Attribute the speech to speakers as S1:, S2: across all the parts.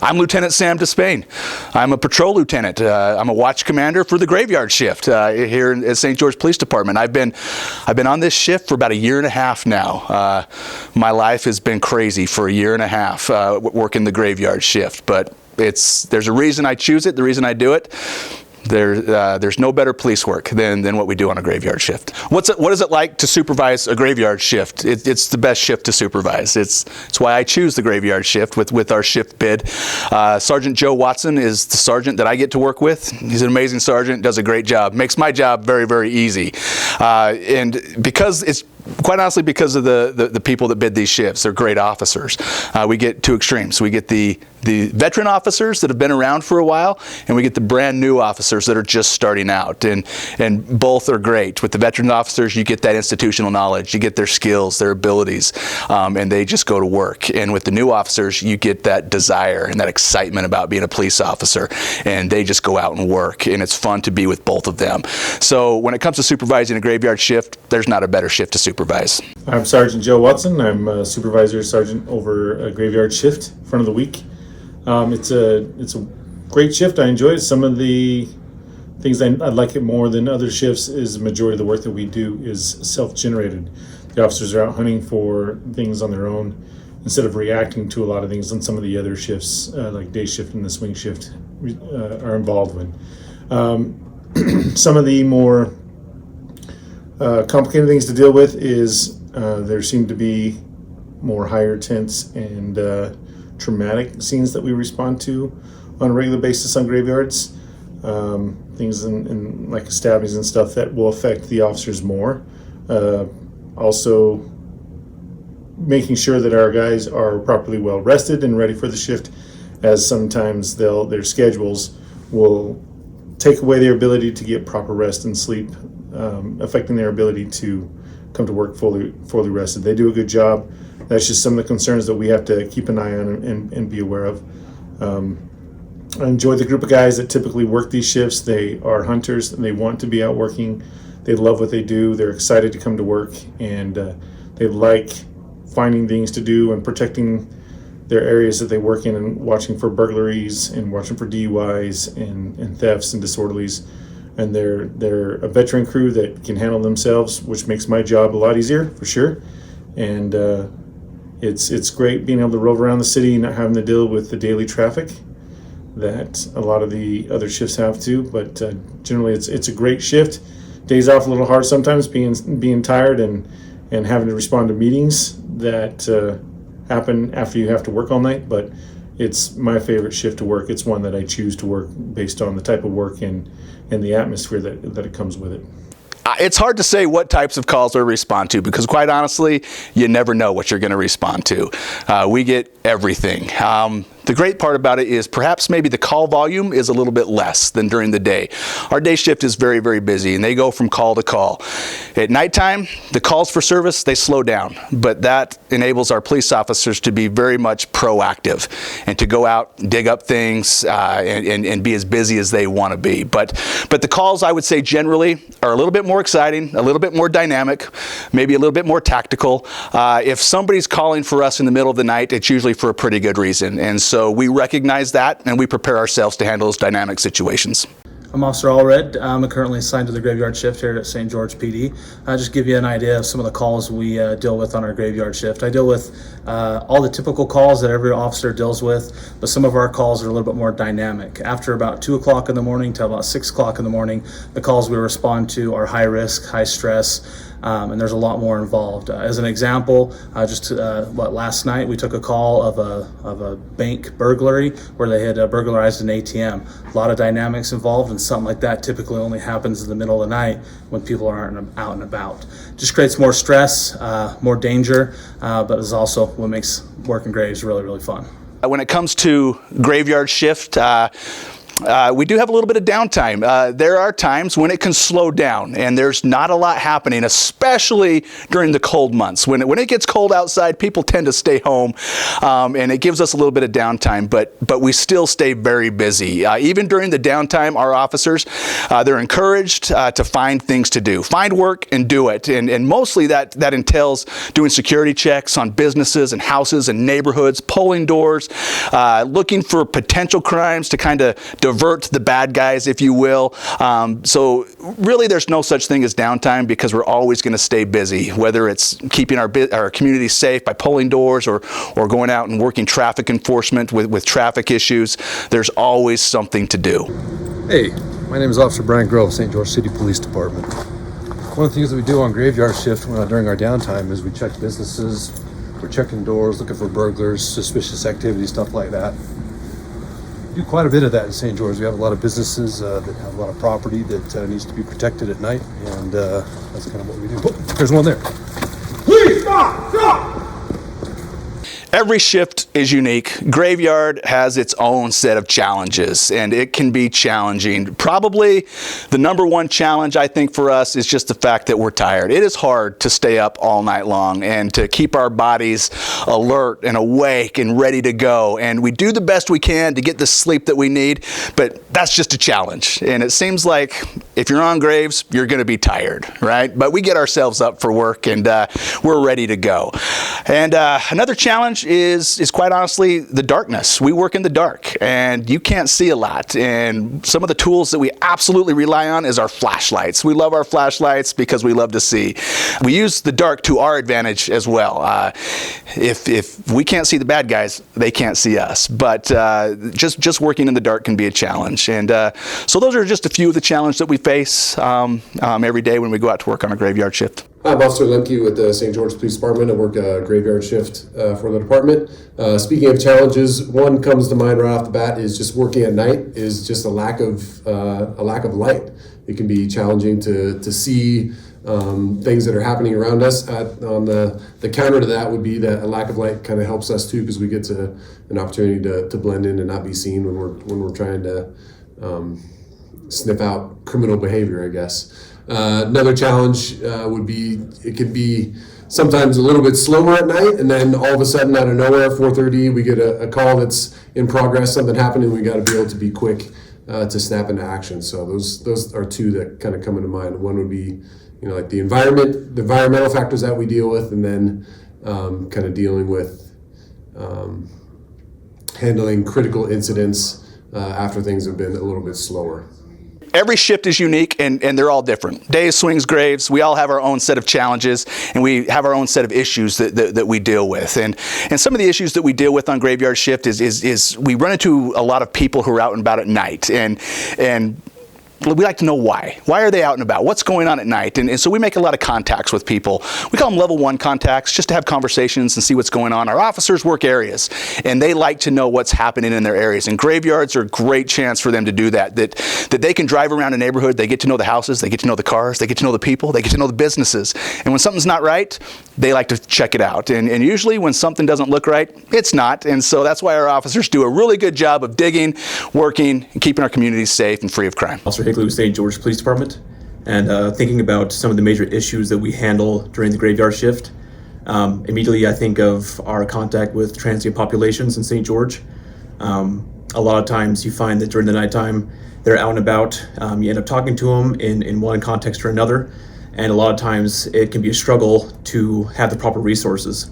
S1: I'm Lieutenant Sam Despain. I'm a patrol lieutenant. I'm a watch commander for the graveyard shift here at St. George Police Department. I've been on this shift for about a year and a half now. My life has been crazy for a year and a half working the graveyard shift, but there's a reason I choose it, the reason I do it. There's no better police work than what we do on a graveyard shift. What is it like to supervise a graveyard shift? It's the best shift to supervise. It's why I choose the graveyard shift with our shift bid. Sergeant Joe Watson is the sergeant that I get to work with. He's an amazing sergeant, does a great job, makes my job very, very easy. And because it's quite honestly, because of the people that bid these shifts, they're great officers. We get two extremes. We get the veteran officers that have been around for a while, and we get the brand new officers that are just starting out. And both are great. With the veteran officers, you get that institutional knowledge, you get their skills, their abilities, and they just go to work. And with the new officers, you get that desire and that excitement about being a police officer, and they just go out and work. And it's fun to be with both of them. So when it comes to supervising a graveyard shift, there's not a better shift to supervise.
S2: I'm Sergeant Joe Watson. I'm a supervisor sergeant over a graveyard shift, front of the week. It's a great shift. I enjoy it. Some of the things I like it more than other shifts is the majority of the work that we do is self-generated. The officers are out hunting for things on their own instead of reacting to a lot of things on some of the other shifts, like day shift and the swing shift, are involved in. Some of the more complicated things to deal with is there seem to be more higher tense and traumatic scenes that we respond to on a regular basis on graveyards. Things in like stabbings and stuff that will affect the officers more. Also making sure that our guys are properly well rested and ready for the shift, as sometimes their schedules will take away their ability to get proper rest and sleep, affecting their ability to come to work fully rested. They do a good job. That's just some of the concerns that we have to keep an eye on and be aware of. I enjoy the group of guys that typically work these shifts. They are hunters and they want to be out working. They love what they do. They're excited to come to work, and they like finding things to do and protecting their areas that they work in, and watching for burglaries and watching for DUIs and thefts and disorderlies. And they're a veteran crew that can handle themselves, which makes my job a lot easier for sure. And it's great being able to roll around the city and not having to deal with the daily traffic that a lot of the other shifts have to. But generally, it's a great shift. Days off a little hard sometimes, being tired and having to respond to meetings that happen after you have to work all night. But it's my favorite shift to work. It's one that I choose to work based on the type of work and the atmosphere that it comes with it.
S1: It's hard to say what types of calls we respond to, because quite honestly, you never know what you're going to respond to. We get everything. The great part about it is perhaps maybe the call volume is a little bit less than during the day. Our day shift is very, very busy, and they go from call to call. At nighttime, the calls for service, they slow down, but that enables our police officers to be very much proactive and to go out, dig up things, and be as busy as they want to be. But the calls, I would say, generally are a little bit more exciting, a little bit more dynamic, maybe a little bit more tactical. If somebody's calling for us in the middle of the night, it's usually for a pretty good reason. And so we recognize that, and we prepare ourselves to handle those dynamic situations.
S3: I'm Officer Allred. I'm currently assigned to the graveyard shift here at St. George PD. I'll just give you an idea of some of the calls we deal with on our graveyard shift. I deal with all the typical calls that every officer deals with, but some of our calls are a little bit more dynamic. After about 2 o'clock in the morning till about 6 o'clock in the morning, the calls we respond to are high risk, high stress, and there's a lot more involved. As an example, last night we took a call of a bank burglary where they had burglarized an ATM. A lot of dynamics involved, and something like that typically only happens in the middle of the night when people aren't out and about. Just creates more stress, more danger, but is also what makes working graves really, really fun.
S1: When it comes to graveyard shift, We do have a little bit of downtime. There are times when it can slow down and there's not a lot happening, especially during the cold months. When it gets cold outside, people tend to stay home, and it gives us a little bit of downtime, but we still stay very busy. Even during the downtime, our officers, they're encouraged to find things to do. Find work and do it. And mostly that entails doing security checks on businesses and houses and neighborhoods, pulling doors, looking for potential crimes to kind of divert the bad guys, if you will. So really there's no such thing as downtime because we're always going to stay busy, whether it's keeping our community safe by pulling doors or going out and working traffic enforcement with traffic issues. There's always something to do.
S4: Hey, my name is Officer Brian Grove, St. George City Police Department. One of the things that we do on graveyard shift during our downtime is we check businesses, we're checking doors, looking for burglars, suspicious activity, stuff like that. We do quite a bit of that in St. George. We have a lot of businesses that have a lot of property that needs to be protected at night, and that's kind of what we do. Oh, there's one there. Please stop! Stop!
S1: Every shift is unique. Graveyard has its own set of challenges, and it can be challenging. Probably the number one challenge, I think, for us is just the fact that we're tired. It is hard to stay up all night long and to keep our bodies alert and awake and ready to go. And we do the best we can to get the sleep that we need, but that's just a challenge. And it seems like if you're on graves, you're going to be tired, right? But we get ourselves up for work, and we're ready to go. And another challenge is quite honestly the darkness. We work in the dark and you can't see a lot, and some of the tools that we absolutely rely on is our flashlights. We love our flashlights because we love to see. We use the dark to our advantage as well. If we can't see the bad guys, they can't see us, but just working in the dark can be a challenge. And so those are just a few of the challenges that we face every day when we go out to work on a graveyard shift.
S5: I'm Officer Lemke with the St. George Police Department. I work a graveyard shift for the department. Speaking of challenges, one comes to mind right off the bat is just working at night is just a lack of light. It can be challenging to see things that are happening around us. On the counter to that would be that a lack of light kind of helps us too, because we get an opportunity to blend in and not be seen when we're trying to sniff out criminal behavior, I guess. Another challenge would be it could be sometimes a little bit slower at night, and then all of a sudden out of nowhere, 4:30, we get a call that's in progress, something happening. We got to be able to be quick to snap into action. So those are two that kind of come into mind. One would be like the environmental factors that we deal with, and then kind of dealing with handling critical incidents after things have been a little bit slower.
S1: Every shift is unique, and they're all different. Days, swings, graves, we all have our own set of challenges, and we have our own set of issues that we deal with. And some of the issues that we deal with on graveyard shift is we run into a lot of people who are out and about at night, and we like to know why. Why are they out and about? What's going on at night? And so we make a lot of contacts with people. We call them level 1 contacts, just to have conversations and see what's going on. Our officers work areas, and they like to know what's happening in their areas. And graveyards are a great chance for them to do that they can drive around a neighborhood, they get to know the houses, they get to know the cars, they get to know the people, they get to know the businesses. And when something's not right, they like to check it out. And usually when something doesn't look right, it's not. And so that's why our officers do a really good job of digging, working, and keeping our communities safe and free of crime.
S6: With St. George Police Department, and thinking about some of the major issues that we handle during the graveyard shift. Immediately I think of our contact with transient populations in St. George. A lot of times you find that during the nighttime they're out and about. You end up talking to them in one context or another, and a lot of times it can be a struggle to have the proper resources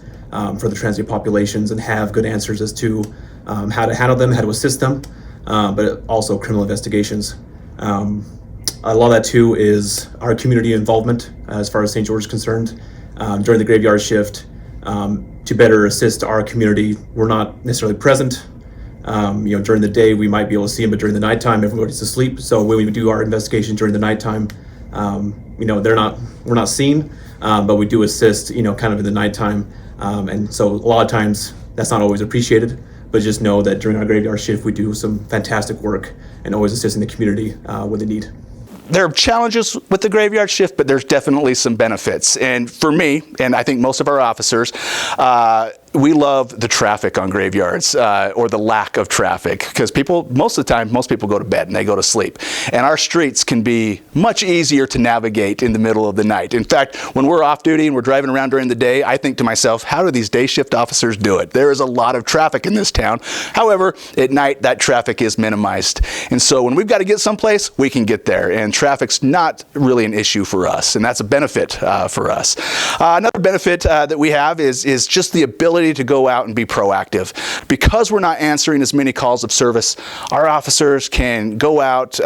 S6: for the transient populations and have good answers as to how to handle them, how to assist them, but also criminal investigations. A lot of that too is our community involvement as far as St. George is concerned. During the graveyard shift, to better assist our community, we're not necessarily present. During the day we might be able to see them, but during the nighttime everybody's asleep. So when we do our investigation during the nighttime, we're not seen, but we do assist, kind of in the nighttime. And so a lot of times that's not always appreciated. But just know that during our graveyard shift, we do some fantastic work and always assisting the community when they need.
S1: There are challenges with the graveyard shift, but there's definitely some benefits. And for me, and I think most of our officers, we love the traffic on graveyards, or the lack of traffic, because most of the time, most people go to bed and they go to sleep. And our streets can be much easier to navigate in the middle of the night. In fact, when we're off duty and we're driving around during the day, I think to myself, how do these day shift officers do it? There is a lot of traffic in this town. However, at night, that traffic is minimized. And so when we've got to get someplace, we can get there. And traffic's not really an issue for us. And that's a benefit for us. Another benefit that we have is just the ability to go out and be proactive. Because we're not answering as many calls of service, our officers can go out,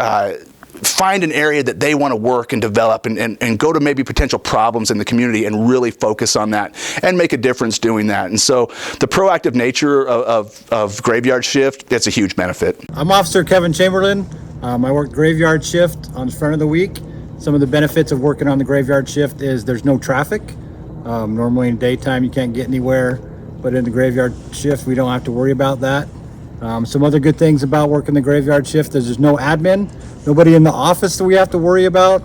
S1: find an area that they want to work and develop, and go to maybe potential problems in the community and really focus on that and make a difference doing that. And so the proactive nature of graveyard shift, it's a huge benefit.
S7: I'm Officer Kevin Chamberlain. I work graveyard shift on the front of the week. Some of the benefits of working on the graveyard shift is there's no traffic. Normally in daytime you can't get anywhere, but in the graveyard shift we don't have to worry about that. Some other good things about working the graveyard shift is there's no admin, nobody in the office that we have to worry about.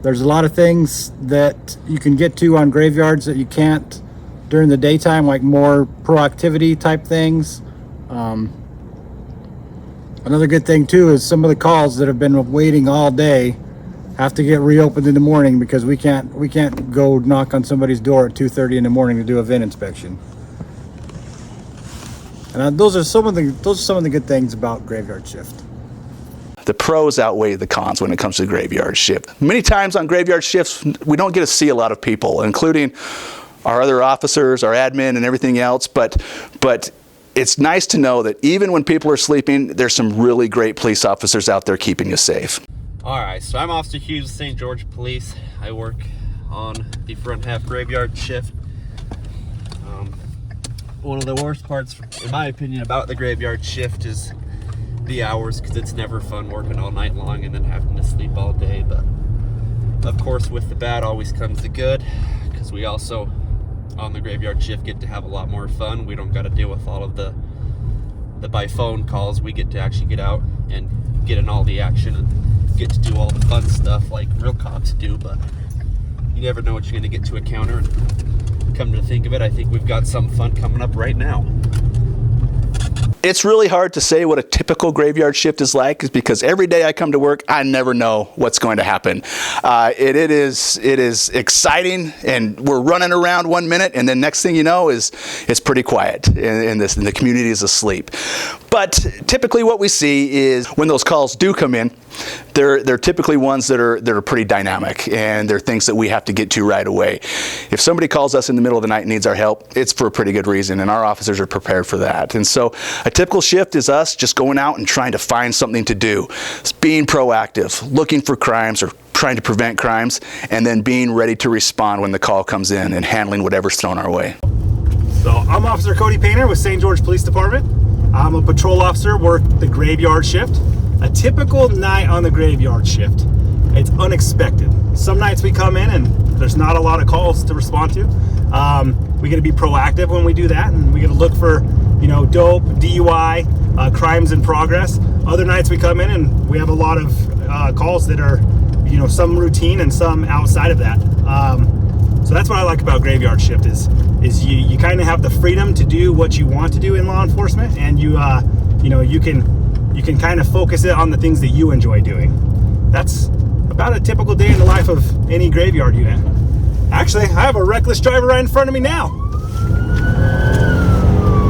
S7: There's a lot of things that you can get to on graveyards that you can't during the daytime, like more proactivity type things. Another good thing too is some of the calls that have been waiting all day have to get reopened in the morning because we can't go knock on somebody's door at 2:30 in the morning to do a VIN inspection. And those are some of the good things about graveyard shift.
S1: The pros outweigh the cons when it comes to graveyard shift. Many times on graveyard shifts, we don't get to see a lot of people, including our other officers, our admin, and everything else, but it's nice to know that even when people are sleeping, there's some really great police officers out there keeping you safe.
S8: All right, so I'm Officer Hughes with St. George Police. I work on the front half graveyard shift. One of the worst parts, in my opinion, about the graveyard shift is the hours, because it's never fun working all night long and then having to sleep all day. But of course, with the bad always comes the good, because we also on the graveyard shift get to have a lot more fun. We don't got to deal with all of the by phone calls. We get to actually get out and get in all the action and get to do all the fun stuff like real cops do. But you never know what you're going to get to encounter. And come to think of it, I think we've got some fun coming up right now.
S1: It's really hard to say what a typical graveyard shift is like, because every day I come to work, I never know what's going to happen. It is exciting, and we're running around 1 minute, and then next thing you know is it's pretty quiet, and the community is asleep. But typically what we see is when those calls do come in, they're typically ones that are pretty dynamic, and they're things that we have to get to right away. If somebody calls us in the middle of the night and needs our help, it's for a pretty good reason, and our officers are prepared for that. And so a typical shift is us just going out and trying to find something to do. It's being proactive, looking for crimes or trying to prevent crimes, and then being ready to respond when the call comes in and handling whatever's thrown our way.
S9: So I'm Officer Cody Painter with St. George Police Department. I'm a patrol officer, work the graveyard shift. A typical night on the graveyard shift, it's unexpected. Some nights we come in and there's not a lot of calls to respond to. We got to be proactive when we do that, and we got to look for, dope, DUI, crimes in progress. Other nights we come in and we have a lot of calls that are, some routine and some outside of that. So that's what I like about graveyard shift is you kind of have the freedom to do what you want to do in law enforcement, and you can kind of focus it on the things that you enjoy doing. That's about a typical day in the life of any graveyard unit. Actually, I have a reckless driver right in front of me now.